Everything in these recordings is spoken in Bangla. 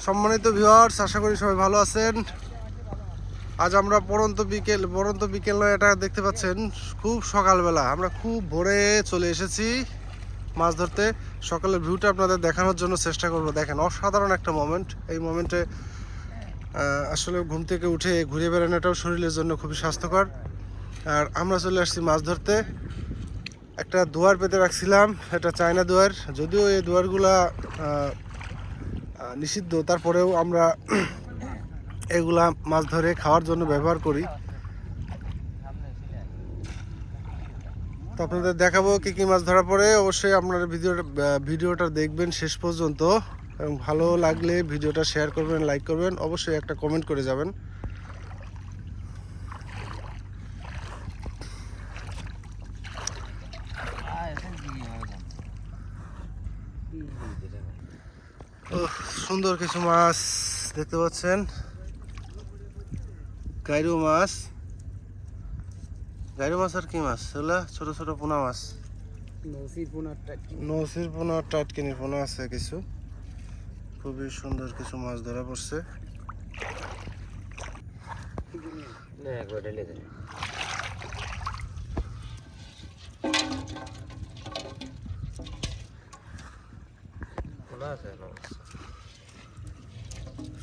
সম্মানিত ভিউয়ার্স, আশা করি সবাই ভালো আছেন। আজ আমরা পড়ন্ত বিকেল নয়, এটা দেখতে পাচ্ছেন খুব সকালবেলা আমরা খুব ভোরে চলে এসেছি মাছ ধরতে। সকালের ভিউটা আপনাদের দেখানোর জন্য চেষ্টা করব। দেখেন, অসাধারণ একটা মোমেন্ট। এই মোমেন্টে আসলে ঘুম থেকে উঠে ঘুরে বেড়ানোটাও শরীরের জন্য খুবই স্বাস্থ্যকর। আর আমরা চলে আসছি মাছ ধরতে। একটা দুয়ার পেতে রাখছিলাম, এটা চায়না দুয়ার। যদিও এই দুয়ারগুলা নিষিদ্ধ, তারপরেও আমরা এগুলা মাছ ধরে খাওয়ার জন্য ব্যবহার করি। তো আপনাদের দেখাবো কি কি মাছ ধরা পড়ে। অবশ্যই আপনারা ভিডিওটা দেখবেন শেষ পর্যন্ত, এবং ভালো লাগলে ভিডিওটা শেয়ার করবেন, লাইক করবেন, অবশ্যই একটা কমেন্ট করে যাবেন। সুন্দর কিছু মাছ দেখতে পাচ্ছেন, গাইরো মাছ। গাইরো মাছ আর কি মাছ এগুলা? ছোট ছোট পোনা মাছ, নসির পোনা, টাটকিনি পোনা আছে কিছু। খুবই সুন্দর কিছু মাছ ধরা পড়ছে।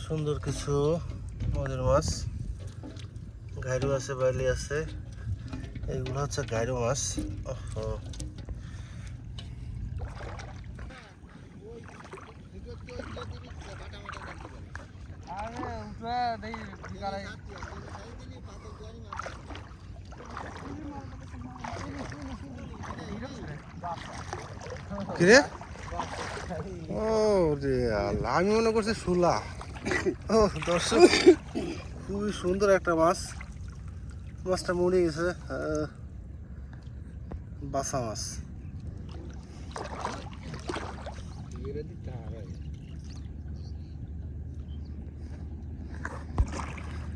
সুন্দর কিছু মদের মাছ, গাইরো আছে, বাইলি আছে। এইগুলো হচ্ছে গাইরো মাছ। কিরে, ও রে আল্লাহ, আমি মনে করছি শুলা। ও দর্শক, খুবই সুন্দর একটা মাছ। মাছটা মরে গেছে, বাসা মাছ।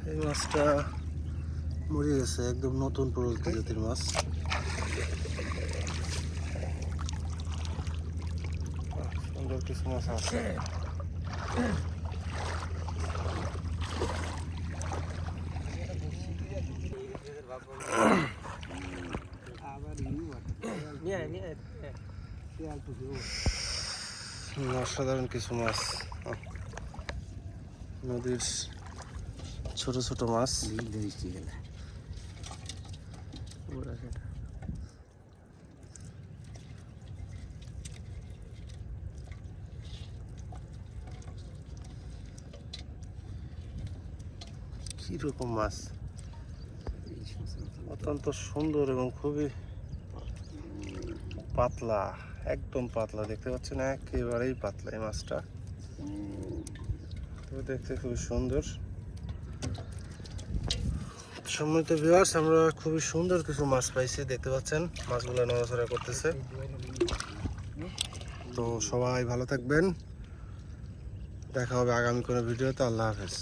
এই মাছটা মরে গেছে, একদম নতুন প্রজাতির মাছ। সুন্দর কিছু মাছ আছে। অসাধারণ কিছু মাছ, নদীর ছোট ছোট মাছ। কি রকম মাছ, অত্যন্ত সুন্দর এবং খুবই পাতলা, একদম পাতলা। দেখতে পাচ্ছেন একেবারেই পাতলা এই মাছটা। দেখতে খুবই সুন্দর। সম্মানিত ভিউয়ার্স, আমরা খুবই সুন্দর কিছু মাছ পাইছি, দেখতে পাচ্ছেন মাছগুলো নড়াচড়া করতেছে। তো সবাই ভালো থাকবেন, দেখা হবে আগামী কোনো ভিডিওতে। আল্লাহ হাফেজ।